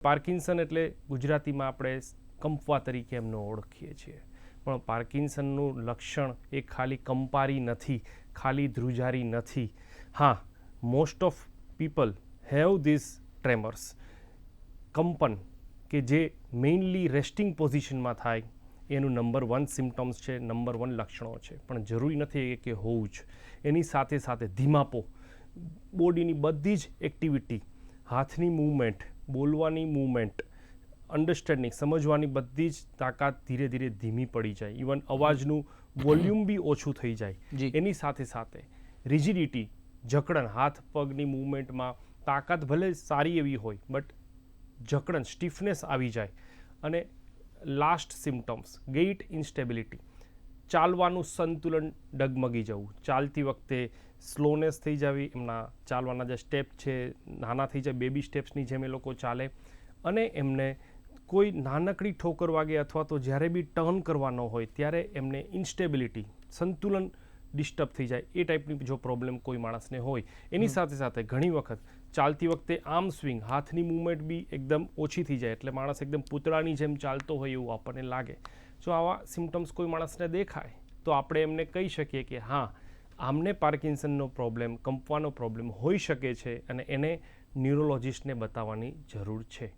Parkinson એટલે ગુજરાતીમાં આપણે કંપવા તરીકે એમને ઓળખીએ છીએ, પણ પાર્કિન્સનનું લક્ષણ એ ખાલી કંપારી નથી, ખાલી ધ્રુજારી નથી. હા, most of people have this tremors, કંપન કે જે મેઇનલી રેસ્ટિંગ પોઝિશનમાં થાય એનું નંબર 1 સિમ્ટમ્સ છે, નંબર 1 લક્ષણો છે. પણ જરૂરી નથી કે હોવું જ. એની સાથે સાથે ધીમાપો, બોડીની બધી જ એક્ટિવિટી, હાથની મૂવમેન્ટ, બોલવાની મૂવમેન્ટ, અન્ડરસ્ટેન્ડિંગ, સમજવાની બધી જ તાકાત ધીરે ધીરે ધીમી પડી જાય. ઇવન અવાજનું વોલ્યુમ બી ઓછું થઈ જાય. એની સાથે સાથે રિજિડિટી, જકડન, હાથ પગની મૂવમેન્ટમાં તાકાત ભલે સારી એવી હોય બટ જકડન, સ્ટીફનેસ આવી જાય. અને લાસ્ટ સિમ્ટમ્સ ગેઇટ ઇન્સ્ટેબિલિટી, ચાલવાનું સંતુલન ડગમગી જવું, ચાલતી વખતે સ્લોનેસ થઈ જવી, એમના ચાલવાના જે સ્ટેપ છે નાના થઈ જાય, બેબી સ્ટેપ્સની જેમ એ લોકો ચાલે. અને એમને કોઈ નાનકડી ઠોકર વાગે અથવા તો જ્યારે બી ટર્ન કરવાનો હોય ત્યારે એમને ઇન્સ્ટેબિલિટી, સંતુલન ડિસ્ટર્બ થઈ જાય, એ ટાઈપની જો પ્રોબ્લેમ કોઈ માણસને હોય. એની સાથે સાથે ઘણી વખત ચાલતી વખતે આર્મ સ્વિંગ, હાથની મૂવમેન્ટ બી એકદમ ઓછી થઈ જાય, એટલે માણસ એકદમ પૂતળાની જેમ ચાલતો હોય એવું આપણને લાગે. જો આવા સિમ્ટમ્સ કોઈ માણસને દેખાય તો આપણે એમને કહી શકીએ કે હા, આમને પાર્કિન્સનનો પ્રોબ્લેમ, કંપવાનો પ્રોબ્લેમ હોઈ શકે છે અને એને ન્યુરોલોજિસ્ટને બતાવવાની જરૂર છે.